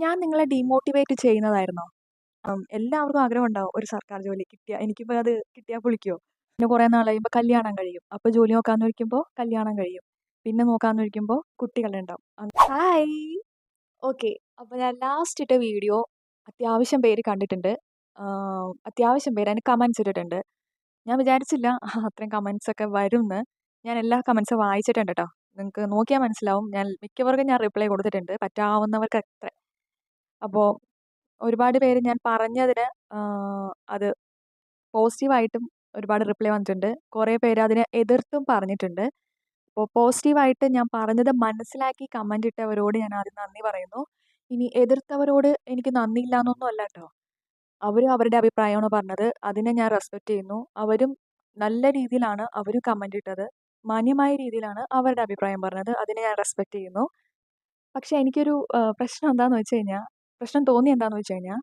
ഞാൻ നിങ്ങളെ ഡീമോട്ടിവേറ്റ് ചെയ്യുന്നതായിരുന്നോ? എല്ലാവർക്കും ആഗ്രഹമുണ്ടാവും ഒരു സർക്കാർ ജോലി കിട്ടിയാ എനിക്കിപ്പോ അത് കിട്ടിയാ പൊളിക്കോ? പിന്നെ കുറേ നാൾ കഴിയുമ്പോ കല്യാണം കഴിയും. അപ്പൊ ജോലി നോക്കാന്ന് വെക്കുമ്പോ കല്യാണം കഴിയും. പിന്നെ നോക്കാന്ന് വെക്കുമ്പോ കുട്ടികളുണ്ടാവും. ഹായ്! ഓക്കെ. അപ്പൊ ഞാൻ ലാസ്റ്റ് ഇട്ട വീഡിയോ അത്യാവശ്യം പേര് കണ്ടിട്ടുണ്ട്. അത്യാവശ്യം പേര് അതിന് കമന്റ്സ് ഇട്ടിട്ടുണ്ട്. ഞാൻ വിചാരിച്ചില്ല അത്രയും കമന്റ്സ് ഒക്കെ വരുംന്ന്. ഞാൻ എല്ലാ കമന്റ്സും വായിച്ചിട്ടുണ്ട് ട്ടോ. നിങ്ങൾക്ക് നോക്കിയാൽ മനസ്സിലാവും. ഞാൻ മിക്കവർക്കും ഞാൻ റിപ്ലൈ കൊടുത്തിട്ടുണ്ട്. പറ്റാവുന്നവർക്കൊക്കെ. അപ്പോ ഒരുപാട് പേര് ഞാൻ പറഞ്ഞതിന് അത് പോസിറ്റീവായിട്ടും ഒരുപാട് റിപ്ലൈ വന്നിട്ടുണ്ട്. കുറേ പേര് അതിനെ എതിർത്തും പറഞ്ഞിട്ടുണ്ട്. അപ്പോൾ പോസിറ്റീവായിട്ട് ഞാൻ പറഞ്ഞത് മനസ്സിലാക്കി കമന്റ് ഇട്ടവരോട് ഞാൻ ആദ്യം നന്ദി പറയുന്നു. ഇനി എതിർത്തവരോട് എനിക്ക് നന്ദിയില്ലാന്നൊന്നും അല്ല ട്ടോ. അവരും അവരുടെ അഭിപ്രായമാണ് പറഞ്ഞത്. അതിനെ ഞാൻ റെസ്പെക്റ്റ് ചെയ്യുന്നു. അവരും നല്ല രീതിയിലാണ് അവരും കമന്റ് ഇട്ടത്. മാന്യമായ രീതിയിലാണ് അവരുടെ അഭിപ്രായം പറഞ്ഞത്. അതിനെ ഞാൻ റെസ്പെക്റ്റ് ചെയ്യുന്നു. പക്ഷേ എനിക്കൊരു പ്രശ്നം എന്താന്ന് വെച്ച് കഴിഞ്ഞാൽ പ്രശ്നം തോന്നിയത് എന്താന്ന് വെച്ച് കഴിഞ്ഞാൽ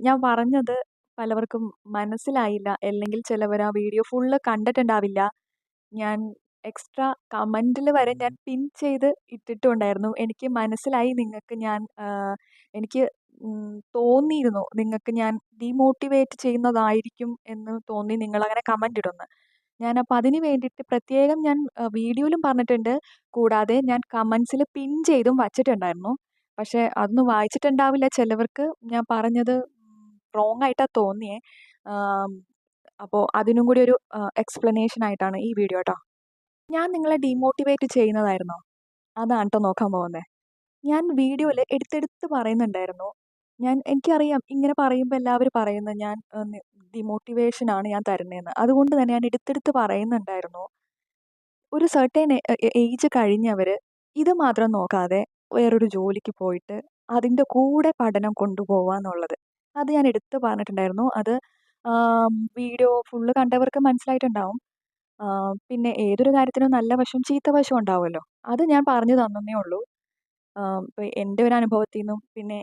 ഞാൻ പറഞ്ഞത് പലവർക്കും മനസ്സിലായില്ല. അല്ലെങ്കിൽ ചിലവർ ആ വീഡിയോ ഫുള്ള് കണ്ടിട്ടുണ്ടാവില്ല. ഞാൻ എക്സ്ട്രാ കമന്റിൽ വരെ ഞാൻ പിൻ ചെയ്ത് ഇട്ടിട്ടുണ്ടായിരുന്നു. എനിക്ക് മനസ്സിലായി നിങ്ങൾക്ക് ഞാൻ എനിക്ക് തോന്നിയിരുന്നു നിങ്ങൾക്ക് ഞാൻ ഡീമോട്ടിവേറ്റ് ചെയ്യുന്നതായിരിക്കും എന്ന് തോന്നി നിങ്ങളങ്ങനെ കമന്റ് ഇടുമെന്ന്. ഞാനപ്പോൾ അതിന് വേണ്ടിയിട്ട് പ്രത്യേകം ഞാൻ വീഡിയോയിലും പറഞ്ഞിട്ടുണ്ട്. കൂടാതെ ഞാൻ കമന്റ്സിൽ പിൻ ചെയ്തും വച്ചിട്ടുണ്ടായിരുന്നു. പക്ഷേ അതൊന്നും വായിച്ചിട്ടുണ്ടാവില്ല ചിലവർക്ക് ഞാൻ പറഞ്ഞത് റോങ് ആയിട്ടാ തോന്നിയേ. അപ്പോൾ അതിനും കൂടി ഒരു എക്സ്പ്ലനേഷൻ ആയിട്ടാണ് ഈ വീഡിയോ ട്ടോ. ഞാൻ നിങ്ങളെ ഡീമോട്ടിവേറ്റ് ചെയ്യുന്നതായിരുന്നോ? അതാണ് ട്ടോ നോക്കാൻ പോകുന്നത്. ഞാൻ വീഡിയോയിൽ എടുത്തെടുത്ത് പറയുന്നുണ്ടായിരുന്നു. എനിക്കറിയാം ഇങ്ങനെ പറയുമ്പോൾ എല്ലാവരും പറയുന്നത് ഞാൻ ഡിമോട്ടിവേഷനാണ് ഞാൻ തരുന്നതെന്ന്. അതുകൊണ്ട് തന്നെ ഞാൻ എടുത്തെടുത്ത് പറയുന്നുണ്ടായിരുന്നു. ഒരു സെർട്ടൈൻ ഏജ് കഴിഞ്ഞവർ ഇത് മാത്രം നോക്കാതെ വേറൊരു ജോലിക്ക് പോയിട്ട് അതിൻ്റെ കൂടെ പഠനം കൊണ്ടുപോവാന്നുള്ളത്. അത് ഞാൻ എടുത്ത് പറഞ്ഞിട്ടുണ്ടായിരുന്നു. അത് വീഡിയോ ഫുള്ള് കണ്ടവർക്ക് മനസ്സിലായിട്ടുണ്ടാവും. പിന്നെ ഏതൊരു കാര്യത്തിനും നല്ല വശവും ചീത്ത വശവും ഉണ്ടാവുമല്ലോ. അത് ഞാൻ പറഞ്ഞു തന്നെന്നേ ഉള്ളൂ. ഇപ്പൊ എൻ്റെ ഒരു അനുഭവത്തിൽ നിന്നും പിന്നെ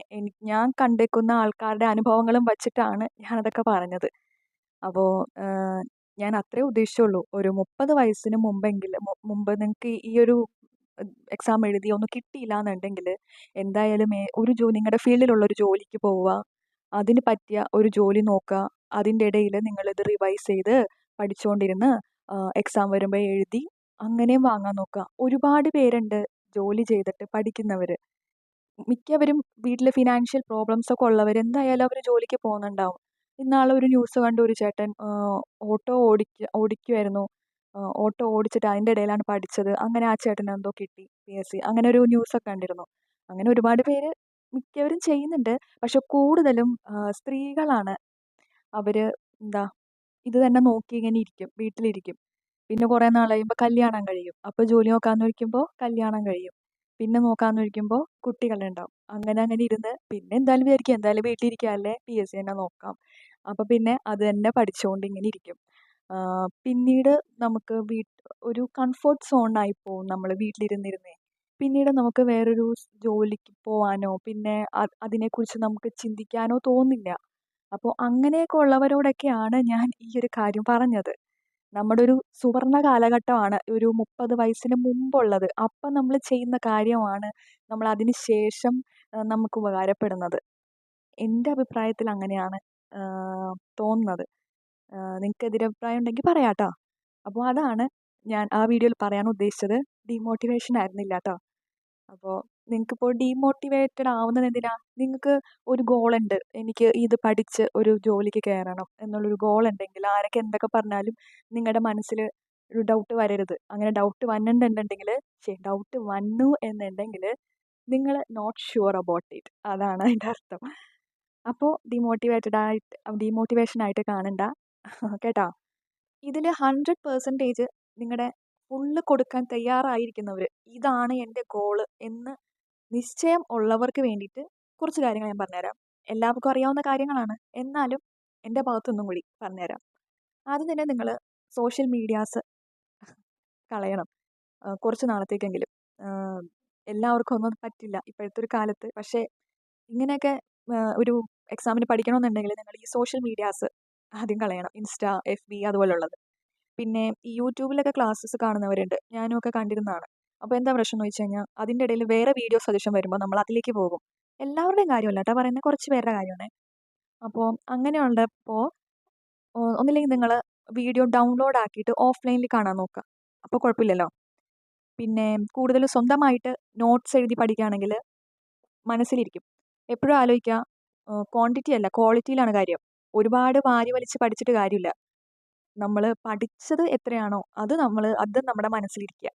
ഞാൻ കണ്ടേക്കുന്ന ആൾക്കാരുടെ അനുഭവങ്ങളും വച്ചിട്ടാണ് ഞാനതൊക്കെ പറഞ്ഞത്. അപ്പോൾ ഞാൻ അത്രേ ഉദ്ദേശിച്ചുള്ളൂ. ഒരു 30 വയസ്സിന് മുമ്പ് നിങ്ങൾക്ക് ഈ ഒരു എക്സാം എഴുതി ഒന്നും കിട്ടിയില്ലാന്നുണ്ടെങ്കിൽ എന്തായാലും ഒരു നിങ്ങളുടെ ഫീൽഡിലുള്ള ഒരു ജോലിക്ക് പോവുക. അതിന് പറ്റിയ ഒരു ജോലി നോക്കുക. അതിൻ്റെ ഇടയിൽ നിങ്ങളിത് റിവൈസ് ചെയ്ത് പഠിച്ചുകൊണ്ടിരുന്ന് എക്സാം വരുമ്പോൾ എഴുതി അങ്ങനെയും വാങ്ങാൻ നോക്കുക. ഒരുപാട് പേരുണ്ട് ജോലി ചെയ്തിട്ട് പഠിക്കുന്നവർ. മിക്കവരും വീട്ടിൽ ഫിനാൻഷ്യൽ പ്രോബ്ലംസ് ഒക്കെ ഉള്ളവർ എന്തായാലും അവർ ജോലിക്ക് പോകുന്നുണ്ടാവും. ഇന്നാളെ ഒരു ന്യൂസ് കണ്ടു. ഒരു ചേട്ടൻ ഓട്ടോ ഓടിക്കുമായിരുന്നു. ഓട്ടോ ഓടിച്ചിട്ട് അതിൻ്റെ ഇടയിലാണ് പഠിച്ചത്. അങ്ങനെ ആ ചേട്ടന് എന്തോ കിട്ടി PSC. അങ്ങനെ ഒരു ന്യൂസൊക്കെ കണ്ടിരുന്നു. അങ്ങനെ ഒരുപാട് പേര് മിക്കവരും ചെയ്യുന്നുണ്ട്. പക്ഷെ കൂടുതലും സ്ത്രീകളാണ്. അവർ എന്താ ഇത് തന്നെ നോക്കി ഇങ്ങനെ ഇരിക്കും. വീട്ടിലിരിക്കും. പിന്നെ കുറേ നാൾ കഴിയുമ്പോൾ കല്യാണം കഴിയും. അപ്പോൾ ജോലി നോക്കാമെന്ന് വെക്കുമ്പോൾ കല്യാണം കഴിയും. പിന്നെ നോക്കാമെന്ന് വെക്കുമ്പോൾ കുട്ടികളുണ്ടാവും. അങ്ങനെ അങ്ങനെ ഇരുന്ന് പിന്നെ എന്തായാലും വിചാരിക്കും എന്തായാലും വീട്ടിലിരിക്കാമല്ലേ PSC തന്നെ നോക്കാം. അപ്പോൾ പിന്നെ അത് തന്നെ പഠിച്ചുകൊണ്ട് ഇങ്ങനെ ഇരിക്കും. പിന്നീട് നമുക്ക് ഒരു കംഫർട്ട് സോണായി പോവും നമ്മൾ വീട്ടിലിരുന്നിരുന്നേ. പിന്നീട് നമുക്ക് വേറൊരു ജോലിക്ക് പോവാനോ പിന്നെ അതിനെക്കുറിച്ച് നമുക്ക് ചിന്തിക്കാനോ തോന്നില്ല. അപ്പോൾ അങ്ങനെയൊക്കെ ഉള്ളവരോടൊക്കെയാണ് ഞാൻ ഈ ഒരു കാര്യം പറഞ്ഞത്. നമ്മുടെ ഒരു സുവർണ്ണ കാലഘട്ടമാണ് ഒരു 30 വയസ്സിന് മുമ്പുള്ളത്. അപ്പം നമ്മൾ ചെയ്യുന്ന കാര്യമാണ് നമ്മൾ അതിന് ശേഷം നമുക്ക് ഉപകാരപ്പെടുന്നത്. എൻ്റെ അഭിപ്രായത്തിൽ അങ്ങനെയാണ് തോന്നുന്നത്. നിങ്ങൾക്ക് എതിരഭിപ്രായം ഉണ്ടെങ്കിൽ പറയാം ട്ടോ. അപ്പോൾ അതാണ് ഞാൻ ആ വീഡിയോയിൽ പറയാൻ ഉദ്ദേശിച്ചത്. ഡീമോട്ടിവേഷൻ ആയിരുന്നില്ല ട്ടോ. അപ്പോൾ നിങ്ങൾക്കിപ്പോൾ ഡീമോട്ടിവേറ്റഡ് ആവുന്നത് എന്തിനാ? നിങ്ങൾക്ക് ഒരു ഗോളുണ്ട്. എനിക്ക് ഇത് പഠിച്ച് ഒരു ജോലിക്ക് കയറണം എന്നുള്ളൊരു ഗോളുണ്ടെങ്കിൽ ആരൊക്കെ എന്തൊക്കെ പറഞ്ഞാലും നിങ്ങളുടെ മനസ്സിൽ ഒരു ഡൗട്ട് വരരുത്. അങ്ങനെ ഡൗട്ട് വന്നിട്ടുണ്ടെങ്കിൽ ഡൗട്ട് വന്നു എന്നുണ്ടെങ്കിൽ നിങ്ങൾ നോട്ട് ഷുവർ അബൌട്ട് ഇറ്റ്. അതാണ് അതിൻ്റെ അർത്ഥം. അപ്പോൾ ഡീമോട്ടിവേഷനായിട്ട് കാണണ്ട കേട്ടോ. ഇതിൽ 100% നിങ്ങളുടെ ഫുള്ള് കൊടുക്കാൻ തയ്യാറായിരിക്കുന്നവർ ഇതാണ് എൻ്റെ ഗോള് എന്ന് നിശ്ചയം ഉള്ളവർക്ക് വേണ്ടിയിട്ട് കുറച്ച് കാര്യങ്ങൾ ഞാൻ പറഞ്ഞുതരാം. എല്ലാവർക്കും അറിയാവുന്ന കാര്യങ്ങളാണ്. എന്നാലും എൻ്റെ ഭാഗത്തുനിന്നും കൂടി പറഞ്ഞുതരാം. ആദ്യം തന്നെ നിങ്ങൾ സോഷ്യൽ മീഡിയാസ് കളയണം. കുറച്ച് നാളത്തേക്കെങ്കിലും. എല്ലാവർക്കും ഒന്നും പറ്റില്ല ഇപ്പോഴത്തെ ഒരു കാലത്ത്. പക്ഷേ ഇങ്ങനെയൊക്കെ ഒരു എക്സാമിന് പഠിക്കണമെന്നുണ്ടെങ്കിൽ നിങ്ങൾ ഈ സോഷ്യൽ മീഡിയാസ് ആദ്യം കളയണം. Insta, FB അതുപോലുള്ളത്. പിന്നെ ഈ യൂട്യൂബിലൊക്കെ ക്ലാസ്സസ് കാണുന്നവരുണ്ട്. ഞാനും ഒക്കെ കണ്ടിരുന്നതാണ്. അപ്പോൾ എന്താ പ്രശ്നം എന്ന് വെച്ച് കഴിഞ്ഞാൽ അതിൻ്റെ ഇടയിൽ വേറെ വീഡിയോ സജഷൻ വരുമ്പോൾ നമ്മൾ അതിലേക്ക് പോകും. എല്ലാവരുടെയും കാര്യമല്ല കേട്ടോ പറയുന്നത്, കുറച്ച് പേരുടെ കാര്യമാണ്. അപ്പോൾ അങ്ങനെയുള്ളപ്പോൾ ഒന്നില്ലെങ്കിൽ നിങ്ങൾ വീഡിയോ ഡൗൺലോഡ് ആക്കിയിട്ട് ഓഫ്ലൈനിൽ കാണാൻ നോക്കുക. അപ്പോൾ കുഴപ്പമില്ലല്ലോ. പിന്നെ കൂടുതൽ സ്വന്തമായിട്ട് നോട്ട്സ് എഴുതി പഠിക്കുകയാണെങ്കിൽ മനസ്സിലിരിക്കും. എപ്പോഴും ആലോചിക്കുക, ക്വാണ്ടിറ്റി അല്ല ക്വാളിറ്റിയിലാണ് കാര്യം. ഒരുപാട് വാരി വലിച്ച് പഠിച്ചിട്ട് കാര്യമില്ല. നമ്മൾ പഠിച്ചത് എത്രയാണോ അത് നമ്മുടെ മനസ്സിലിരിക്കുക.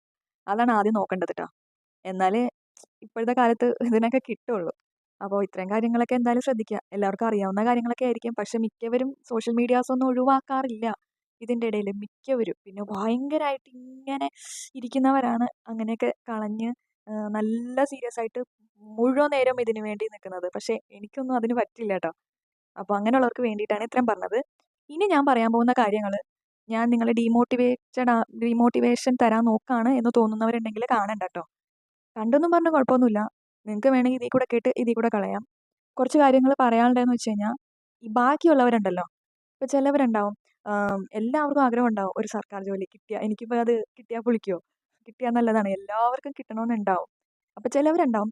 അതാണ് ആദ്യം നോക്കേണ്ടത് കേട്ടോ. എന്നാലേ ഇപ്പോഴത്തെ കാലത്ത് ഇതിനൊക്കെ കിട്ടുള്ളൂ. അപ്പോൾ ഇത്രയും കാര്യങ്ങളൊക്കെ എന്തായാലും ശ്രദ്ധിക്കുക. എല്ലാവർക്കും അറിയാവുന്ന കാര്യങ്ങളൊക്കെ ആയിരിക്കും. പക്ഷെ മിക്കവരും സോഷ്യൽ മീഡിയാസൊന്നും ഒഴിവാക്കാറില്ല ഇതിൻ്റെ ഇടയിൽ മിക്കവരും. പിന്നെ ഭയങ്കരമായിട്ട് ഇങ്ങനെ ഇരിക്കുന്നവരാണ് അങ്ങനെയൊക്കെ കളഞ്ഞ് നല്ല സീരിയസ് ആയിട്ട് മുഴുവൻ നേരം ഇതിന് വേണ്ടി നിൽക്കുന്നത്. പക്ഷേ എനിക്കൊന്നും അതിന് പറ്റില്ല കേട്ടോ. അപ്പോൾ അങ്ങനെയുള്ളവർക്ക് വേണ്ടിയിട്ടാണ് ഇത്രയും പറഞ്ഞത്. ഇനി ഞാൻ പറയാൻ പോകുന്ന കാര്യങ്ങൾ ഞാൻ നിങ്ങളെ ഡീമോട്ടിവേഷൻ തരാൻ നോക്കാണ് എന്ന് തോന്നുന്നവരുണ്ടെങ്കിൽ കാണണ്ട കേട്ടോ. കണ്ടെന്നും പറഞ്ഞ് കുഴപ്പമൊന്നുമില്ല. നിങ്ങൾക്ക് വേണമെങ്കിൽ ഇതിൽ കൂടെ കേട്ട് ഇതിൽ കൂടെ കളയാം. കുറച്ച് കാര്യങ്ങൾ പറയാനുള്ളതെന്ന് വെച്ച് കഴിഞ്ഞാൽ, ഈ ബാക്കിയുള്ളവരുണ്ടല്ലോ, ഇപ്പോൾ ചിലവരുണ്ടാവും, എല്ലാവർക്കും ആഗ്രഹം ഉണ്ടാവും ഒരു സർക്കാർ ജോലി കിട്ടിയാൽ, എനിക്കിപ്പോൾ അത് കിട്ടിയാൽ പൊളിക്കുമോ, കിട്ടിയാൽ നല്ലതാണ്, എല്ലാവർക്കും കിട്ടണമെന്നുണ്ടാവും. അപ്പോൾ ചിലവരുണ്ടാവും,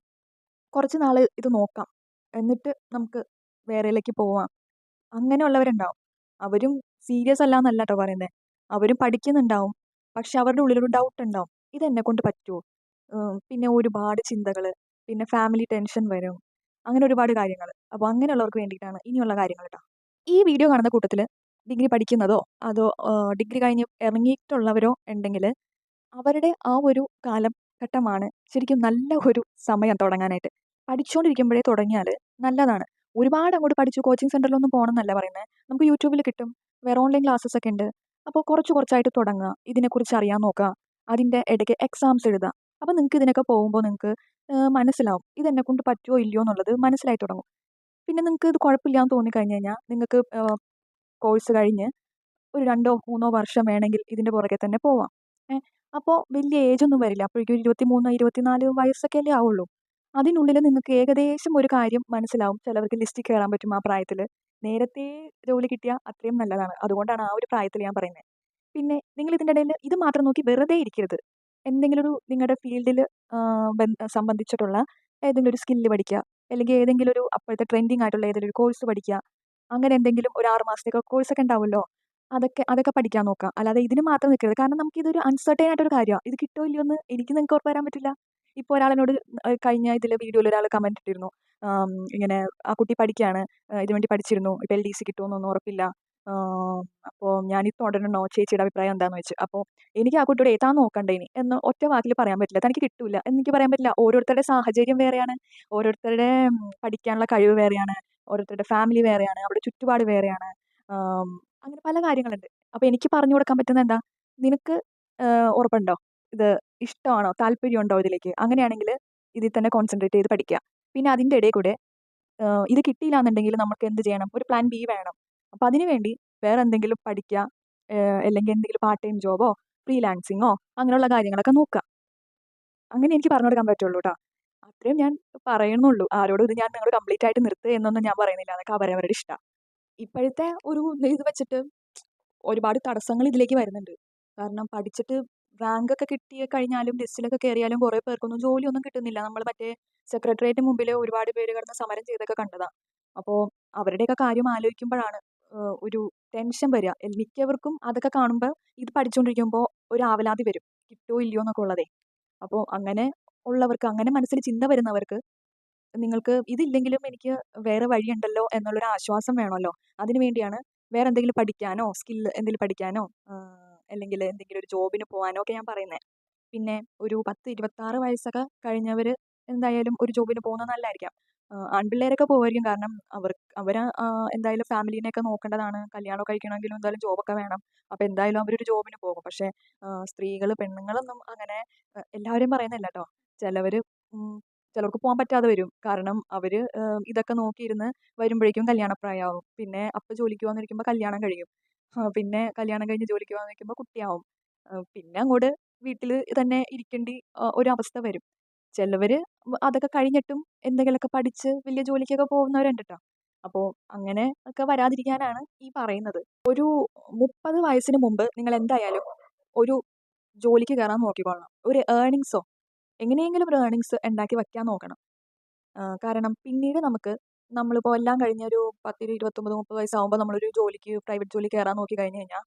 കുറച്ച് നാൾ ഇത് നോക്കാം എന്നിട്ട് നമുക്ക് വേറെയിലേക്ക് പോവാം, അങ്ങനെയുള്ളവരുണ്ടാവും. അവരും സീരിയസ് അല്ല എന്നല്ല കേട്ടോ പറയുന്നത്. അവരും പഠിക്കുന്നുണ്ടാവും. പക്ഷെ അവരുടെ ഉള്ളിലൊരു ഡൗട്ട് ഉണ്ടാവും, ഇതെന്നെ കൊണ്ട് പറ്റുമോ. പിന്നെ ഒരുപാട് ചിന്തകൾ, പിന്നെ ഫാമിലി ടെൻഷൻ വരും, അങ്ങനെ ഒരുപാട് കാര്യങ്ങൾ. അപ്പോൾ അങ്ങനെയുള്ളവർക്ക് വേണ്ടിയിട്ടാണ് ഇനിയുള്ള കാര്യങ്ങൾ കേട്ടോ. ഈ വീഡിയോ കാണുന്ന കൂട്ടത്തിൽ ഡിഗ്രി പഠിക്കുന്നതോ അതോ ഡിഗ്രി കഴിഞ്ഞ് ഇറങ്ങിയിട്ടുള്ളവരോ ഉണ്ടെങ്കിൽ അവരുടെ ആ ഒരു കാലഘട്ടമാണ് ശരിക്കും നല്ല ഒരു സമയം തുടങ്ങാനായിട്ട്. പഠിച്ചുകൊണ്ടിരിക്കുമ്പോഴേ തുടങ്ങിയാൽ നല്ലതാണ്. ഒരുപാട് അങ്ങോട്ട് പഠിച്ചു കോച്ചിങ് സെൻറ്ററിലൊന്നും പോകണം എന്നല്ല പറയുന്നത്. നമുക്ക് യൂട്യൂബിൽ കിട്ടും, വേറെ ഓൺലൈൻ ക്ലാസ്സസ് ഒക്കെ ഉണ്ട്. അപ്പോൾ കുറച്ച് കുറച്ചായിട്ട് തുടങ്ങുക, ഇതിനെക്കുറിച്ച് അറിയാൻ നോക്കുക, അതിൻ്റെ ഇടയ്ക്ക് എക്സാംസ് എഴുതുക. അപ്പോൾ നിങ്ങൾക്ക് ഇതിനൊക്കെ പോകുമ്പോൾ നിങ്ങൾക്ക് മനസ്സിലാവും ഇതെന്നെ കൊണ്ട് പറ്റുമോ ഇല്ലയോ എന്നുള്ളത് മനസ്സിലായി തുടങ്ങും. പിന്നെ നിങ്ങൾക്ക് ഇത് കുഴപ്പമില്ല എന്ന് തോന്നിക്കഴിഞ്ഞ് കഴിഞ്ഞാൽ നിങ്ങൾക്ക് കോഴ്സ് കഴിഞ്ഞ് ഒരു 2-3 വർഷം വേണമെങ്കിൽ ഇതിൻ്റെ പുറകെ തന്നെ പോവാം. അപ്പോൾ വലിയ ഏജൊന്നും വരില്ല. അപ്പോഴേക്കും 23, 24 വയസ്സൊക്കെ അല്ലേ ആവുള്ളൂ. അതിനുള്ളിൽ നിങ്ങൾക്ക് ഏകദേശം ഒരു കാര്യം മനസ്സിലാവും. ചിലവർക്ക് ലിസ്റ്റിൽ കയറാൻ പറ്റും ആ പ്രായത്തിൽ. നേരത്തെ ജോലി കിട്ടിയാൽ അത്രയും നല്ലതാണ്. അതുകൊണ്ടാണ് ആ ഒരു പ്രായത്തിൽ ഞാൻ പറയുന്നത്. പിന്നെ നിങ്ങൾ ഇതിൻ്റെ ഇടയിൽ ഇത് മാത്രം നോക്കി വെറുതെ ഇരിക്കരുത്. എന്തെങ്കിലും ഒരു നിങ്ങളുടെ ഫീൽഡിൽ സംബന്ധിച്ചിട്ടുള്ള ഏതെങ്കിലും ഒരു സ്കില്ല് പഠിക്കുക, അല്ലെങ്കിൽ ഏതെങ്കിലും ഒരു അപ്പോഴത്തെ ട്രെൻഡിങ് ആയിട്ടുള്ള ഏതെങ്കിലും ഒരു കോഴ്സ് പഠിക്കുക. അങ്ങനെ എന്തെങ്കിലും ഒരു 6 മാസത്തേക്ക് കോഴ്സൊക്കെ ഉണ്ടാവുമല്ലോ, അതൊക്കെ പഠിക്കാൻ നോക്കാം. അല്ലാതെ ഇതിന് മാത്രം നിൽക്കരുത്. കാരണം നമുക്കിതൊരു അൺസർട്ടൈൻ ആയിട്ടൊരു കാര്യമാണ്. ഇത് കിട്ടുമോ ഇല്ലയോ എന്ന് എനിക്ക് നിങ്ങൾക്ക് ഉറപ്പ് തരാൻ പറ്റില്ല. ഇപ്പോൾ ഒരാളെന്നോട് കഴിഞ്ഞ വീഡിയോയിൽ ഒരാൾ കമൻറ്റ് ഇട്ടിരുന്നു, ഇങ്ങനെ ആ കുട്ടി പഠിക്കുകയാണ്, ഇതിനുവേണ്ടി പഠിച്ചിരുന്നു, ഇപ്പോൾ LDC കിട്ടുമോയെന്നൊന്നും ഉറപ്പില്ല, അപ്പോൾ ഞാനിത് തുടരണോ, ചേച്ചിയുടെ അഭിപ്രായം എന്താണെന്ന് വെച്ച്. അപ്പോൾ എനിക്ക് ആ കുട്ടിയോട് ഏതാ നോക്കണ്ടേ ഇനി എന്ന് ഒറ്റ വാക്കിൽ പറയാൻ പറ്റില്ല. തനിക്ക് കിട്ടില്ല എന്നെനിക്ക് പറയാൻ പറ്റില്ല. ഓരോരുത്തരുടെ സാഹചര്യം വേറെയാണ്, ഓരോരുത്തരുടെ പഠിക്കാനുള്ള കഴിവ് വേറെയാണ്, ഓരോരുത്തരുടെ ഫാമിലി വേറെയാണ്, അവരുടെ ചുറ്റുപാട് വേറെയാണ്. അങ്ങനെ പല കാര്യങ്ങളുണ്ട്. അപ്പോൾ എനിക്ക് പറഞ്ഞു കൊടുക്കാൻ പറ്റുന്നത് എന്താ, നിനക്ക് ഉറപ്പുണ്ടോ, ഇത് ഇഷ്ടമാണോ, താല്പര്യമുണ്ടോ ഇതിലേക്ക്, അങ്ങനെയാണെങ്കിൽ ഇതിൽ തന്നെ കോൺസെൻട്രേറ്റ് ചെയ്ത് പഠിക്കുക. പിന്നെ അതിൻ്റെ ഇടയിൽ കൂടെ ഇത് കിട്ടിയില്ല എന്നുണ്ടെങ്കിൽ നമുക്ക് എന്ത് ചെയ്യണം, ഒരു പ്ലാൻ ബി വേണം. അപ്പോൾ അതിന് വേണ്ടി വേറെ എന്തെങ്കിലും പഠിക്കുക, അല്ലെങ്കിൽ എന്തെങ്കിലും പാർട്ട് ടൈം ജോബോ ഫ്രീലാൻസിങ്ങോ അങ്ങനെയുള്ള കാര്യങ്ങളൊക്കെ നോക്കുക. അങ്ങനെ എനിക്ക് പറഞ്ഞു കൊടുക്കാൻ പറ്റുള്ളൂ കേട്ടോ. അത്രയും ഞാൻ പറയുന്നുള്ളൂ. ആരോടും ഇത് ഞാൻ നിങ്ങൾ കംപ്ലീറ്റ് ആയിട്ട് നിർത്തുക എന്നൊന്നും ഞാൻ പറയുന്നില്ല. അതൊക്കെ അവരവരുടെ ഇഷ്ടമാണ്. ഇപ്പോഴത്തെ ഒരു ഇത് വെച്ചിട്ട് ഒരുപാട് തടസ്സങ്ങൾ ഇതിലേക്ക് വരുന്നുണ്ട്. കാരണം പഠിച്ചിട്ട് റാങ്കൊക്കെ കിട്ടി കഴിഞ്ഞാലും ലിസ്റ്റിലൊക്കെ കയറിയാലും കുറേ പേർക്കൊന്നും ജോലിയൊന്നും കിട്ടുന്നില്ല. നമ്മൾ മറ്റേ സെക്രട്ടേറിയറ്റിന് മുമ്പിൽ ഒരുപാട് പേര് കിടന്ന് സമരം ചെയ്തൊക്കെ കണ്ടതാണ്. അപ്പോൾ അവരുടെയൊക്കെ കാര്യം ആലോചിക്കുമ്പോഴാണ് ഒരു ടെൻഷൻ വരിക. മിക്കവർക്കും അതൊക്കെ കാണുമ്പോൾ ഇത് പഠിച്ചുകൊണ്ടിരിക്കുമ്പോൾ ഒരു ആവലാതി വരും, കിട്ടുമോ ഇല്ലയോ എന്നൊക്കെ ഉള്ളതേ. അപ്പോൾ അങ്ങനെ ഉള്ളവർക്ക്, അങ്ങനെ മനസ്സിൽ ചിന്ത വരുന്നവർക്ക്, നിങ്ങൾക്ക് ഇതില്ലെങ്കിലും എനിക്ക് വേറെ വഴിയുണ്ടല്ലോ എന്നുള്ളൊരു ആശ്വാസം വേണമല്ലോ. അതിനു വേണ്ടിയാണ് വേറെ എന്തെങ്കിലും പഠിക്കാനോ സ്കില്ല് എന്തെങ്കിലും പഠിക്കാനോ അല്ലെങ്കിൽ എന്തെങ്കിലും ഒരു ജോബിന് പോകാനോ ഒക്കെ ഞാൻ പറയുന്നത്. പിന്നെ ഒരു 10-26 വയസ്സൊക്കെ കഴിഞ്ഞവർ എന്തായാലും ഒരു ജോബിന് പോകുന്നത് നല്ലതായിരിക്കാം. ആൺപിള്ളേരൊക്കെ പോകുമായിരിക്കും. കാരണം അവർ എന്തായാലും ഫാമിലീനെയൊക്കെ നോക്കേണ്ടതാണ്. കല്യാണം കഴിക്കണമെങ്കിലും എന്തായാലും ജോബൊക്കെ വേണം. അപ്പോൾ എന്തായാലും അവരൊരു ജോബിന് പോകും. പക്ഷേ സ്ത്രീകൾ, പെണ്ണുങ്ങളൊന്നും അങ്ങനെ എല്ലാവരും പറയുന്നില്ല കേട്ടോ. ചിലർക്ക് പോകാൻ പറ്റാതെ വരും. കാരണം അവർ ഇതൊക്കെ നോക്കിയിരുന്ന് വരുമ്പോഴേക്കും കല്യാണപ്രായമാവും. പിന്നെ അപ്പോൾ ജോലിക്ക് പോകാനിരിക്കുമ്പോൾ കല്യാണം കഴിയും. പിന്നെ കല്യാണം കഴിഞ്ഞ് ജോലിക്ക് പോകാൻ നിൽക്കുമ്പോൾ കുട്ടിയാവും. പിന്നെ അങ്ങോട്ട് വീട്ടിൽ തന്നെ ഇരിക്കേണ്ടി ഒരവസ്ഥ വരും. ചിലവർ അതൊക്കെ കഴിഞ്ഞിട്ടും എന്തെങ്കിലുമൊക്കെ പഠിച്ച് വലിയ ജോലിക്കൊക്കെ പോകുന്നവരുണ്ട് കേട്ടോ. അപ്പോൾ അങ്ങനെ ഒക്കെ വരാതിരിക്കാനാണ് ഈ പറയുന്നത്. ഒരു 30 വയസ്സിന് മുമ്പ് നിങ്ങൾ എന്തായാലും ഒരു ജോലിക്ക് കയറാൻ നോക്കിക്കൊള്ളണം. ഒരു ഏർണിങ്സോ എങ്ങനെയെങ്കിലും ഒരു ഏർണിങ്സ് ഉണ്ടാക്കി വയ്ക്കാൻ നോക്കണം. കാരണം പിന്നീട് നമ്മളിപ്പോൾ എല്ലാം കഴിഞ്ഞ് ഒരു 10, 29, 30 വയസ്സാകുമ്പോൾ നമ്മളൊരു ജോലിക്ക് പ്രൈവറ്റ് ജോലി കയറാൻ നോക്കി കഴിഞ്ഞ് കഴിഞ്ഞാൽ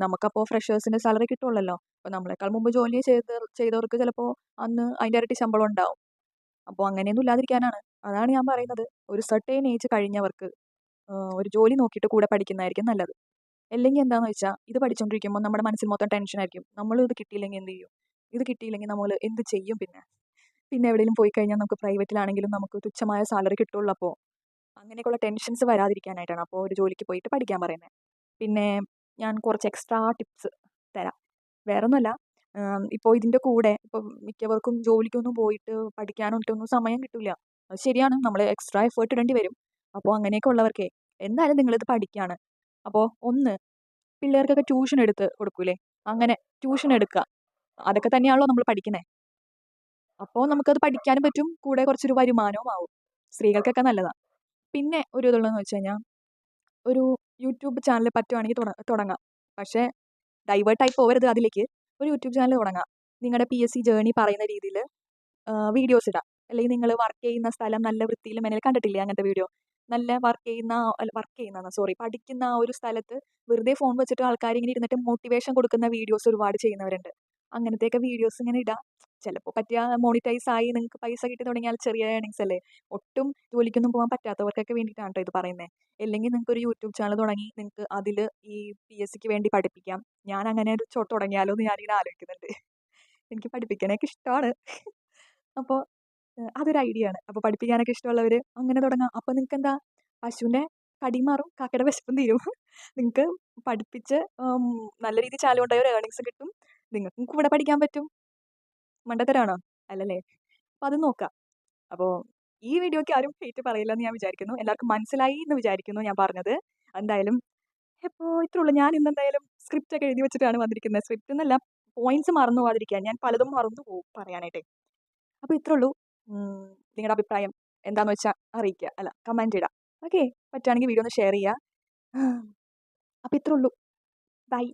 നമുക്കപ്പോൾ ഫ്രഷേഴ്സിൻ്റെ സാലറി കിട്ടുള്ളല്ലോ. അപ്പോൾ നമ്മളെക്കാൾ മുമ്പ് ജോലി ചെയ്തവർക്ക് ചിലപ്പോൾ അന്ന് അതിൻ്റെ ഇരട്ടി ശമ്പളം ഉണ്ടാവും. അപ്പോൾ അങ്ങനെയൊന്നും ഇല്ലാതിരിക്കാനാണ്. അതാണ് ഞാൻ പറയുന്നത്. ഒരു സർട്ടൈൻ ഏജ് കഴിഞ്ഞവർക്ക് ഒരു ജോലി നോക്കിയിട്ട് കൂടെ പഠിക്കുന്നതായിരിക്കും നല്ലത്. അല്ലെങ്കിൽ എന്താണെന്ന് വെച്ചാൽ ഇത് പഠിച്ചുകൊണ്ടിരിക്കുമ്പോൾ നമ്മുടെ മനസ്സിൽ മൊത്തം ടെൻഷനായിരിക്കും. നമ്മൾ ഇത് കിട്ടിയില്ലെങ്കിൽ എന്ത് ചെയ്യും? ഇത് കിട്ടിയില്ലെങ്കിൽ നമ്മൾ എന്ത് ചെയ്യും പിന്നെ? പിന്നെ എവിടെയെങ്കിലും പോയി കഴിഞ്ഞാൽ നമുക്ക് പ്രൈവറ്റിലാണെങ്കിലും നമുക്ക് തുച്ഛമായ സാലറി കിട്ടുള്ളൂ. അപ്പോൾ അങ്ങനെയൊക്കെയുള്ള ടെൻഷൻസ് വരാതിരിക്കാനായിട്ടാണ് അപ്പോൾ ഒരു ജോലിക്ക് പോയിട്ട് പഠിക്കാൻ പറയുന്നത്. പിന്നെ ഞാൻ കുറച്ച് എക്സ്ട്രാ ടിപ്സ് തരാം. വേറൊന്നുമല്ല, ഇപ്പോൾ ഇതിൻ്റെ കൂടെ ഇപ്പോൾ മിക്കവർക്കും ജോലിക്കൊന്നും പോയിട്ട് പഠിക്കാനൊട്ടൊന്നും സമയം കിട്ടില്ല. അത് ശരിയാണ്, നമ്മൾ എക്സ്ട്രാ എഫേർട്ട് ഇടേണ്ടി വരും. അപ്പോൾ അങ്ങനെയൊക്കെ ഉള്ളവർക്കേ എന്തായാലും നിങ്ങളിത് പഠിക്കുകയാണ്. അപ്പോൾ ഒന്ന്, പിള്ളേർക്കൊക്കെ ട്യൂഷൻ എടുത്ത് കൊടുക്കൂലേ, അങ്ങനെ ട്യൂഷൻ എടുക്കുക. അതൊക്കെ തന്നെയാണല്ലോ നമ്മൾ പഠിക്കുന്നത്. അപ്പോൾ നമുക്കത് പഠിക്കാനും പറ്റും, കൂടെ കുറച്ചൊരു വരുമാനവും ആവും. സ്ത്രീകൾക്കൊക്കെ നല്ലതാണ്. പിന്നെ ഒരു ഇതുള്ളതെന്ന് വെച്ച് കഴിഞ്ഞാൽ ഒരു യൂട്യൂബ് ചാനൽ പറ്റുവാണെങ്കിൽ തുടങ്ങാം. പക്ഷേ ഡൈവേർട്ടായി പോകരുത് അതിലേക്ക്. ഒരു യൂട്യൂബ് ചാനൽ തുടങ്ങാം. നിങ്ങളുടെ PSC ജേർണി പറയുന്ന രീതിയിൽ വീഡിയോസ് ഇടാം. അല്ലെങ്കിൽ നിങ്ങൾ വർക്ക് ചെയ്യുന്ന സ്ഥലം നല്ല വൃത്തിയിൽ മെനയിൽ കണ്ടിട്ടില്ലേ അങ്ങനത്തെ വീഡിയോ? നല്ല പഠിക്കുന്ന ആ ഒരു സ്ഥലത്ത് വെറുതെ ഫോൺ വെച്ചിട്ട് ആൾക്കാർ ഇങ്ങനെ ഇരുന്നിട്ട് മോട്ടിവേഷൻ കൊടുക്കുന്ന വീഡിയോസ് ഒരുപാട് ചെയ്യുന്നവരുണ്ട്. അങ്ങനത്തെയൊക്കെ വീഡിയോസ് ഇങ്ങനെ ഇടാം. ചിലപ്പോൾ പറ്റിയ മോണിറ്റൈസ് ആയി നിങ്ങൾക്ക് പൈസ കിട്ടി തുടങ്ങിയാൽ ചെറിയ ഏർണിങ്സ് അല്ലേ. ഒട്ടും ജോലിക്കൊന്നും പോകാൻ പറ്റാത്തവർക്കൊക്കെ വേണ്ടിയിട്ടാണ് കേട്ടോ ഇത് പറയുന്നത്. അല്ലെങ്കിൽ നിങ്ങൾക്കൊരു യൂട്യൂബ് ചാനൽ തുടങ്ങി നിങ്ങൾക്ക് അതിൽ ഈ PSCക്ക് വേണ്ടി പഠിപ്പിക്കാം. ഞാൻ അങ്ങനെ ഒരു തുടങ്ങിയാലോ എന്ന് ഞാനിങ്ങനെ ആലോചിക്കുന്നുണ്ട്. എനിക്ക് പഠിപ്പിക്കാനൊക്കെ ഇഷ്ടമാണ്. അപ്പോൾ അതൊരു ഐഡിയ ആണ്. അപ്പോൾ പഠിപ്പിക്കാനൊക്കെ ഇഷ്ടമുള്ളവർ അങ്ങനെ തുടങ്ങാം. അപ്പോൾ നിങ്ങൾക്കെന്താ, പശുവിൻ്റെ കടിയും മാറും, കാക്കയുടെ വിശപ്പും തീരും. നിങ്ങൾക്ക് പഠിപ്പിച്ച് നല്ല രീതിയിൽ ചാനൽ കൊണ്ടുപോയ ഒരു ഏർണിങ്സ് കിട്ടും. നിങ്ങൾക്കും കൂടെ പഠിക്കാൻ പറ്റും. മണ്ടത്തരാണോ? അല്ലല്ലേ? അപ്പോൾ അത് നോക്കാം. അപ്പോൾ ഈ വീഡിയോയ്ക്ക് ആരും ഹേറ്റ് പറയില്ലെന്ന് ഞാൻ വിചാരിക്കുന്നു. എല്ലാവർക്കും മനസ്സിലായി എന്ന് വിചാരിക്കുന്നു ഞാൻ പറഞ്ഞത്. എന്തായാലും അപ്പോൾ ഇത്രേ ഉള്ളൂ. ഞാൻ ഇന്ന് എന്തായാലും സ്ക്രിപ്റ്റ് ഒക്കെ എഴുതി വെച്ചിട്ടാണ് വന്നിരിക്കുന്നത്. സ്ക്രിപ്റ്റ് എന്നല്ല, പോയിന്റ്സ് മറന്നു പോകാതിരിക്കാൻ. ഞാൻ പലതും മറന്നു പോകും പറയാനായിട്ടേ. അപ്പോൾ ഇത്രേ ഉള്ളൂ. നിങ്ങളുടെ അഭിപ്രായം എന്താണെന്ന് വെച്ചാൽ അറിയിക്കുക, അല്ല കമൻറ്റ് ഇടുക. ഓക്കെ, പറ്റുകയാണെങ്കിൽ വീഡിയോ ഒന്ന് ഷെയർ ചെയ്യുക. അപ്പോൾ ഇത്രേ ഉള്ളൂ. ബൈ.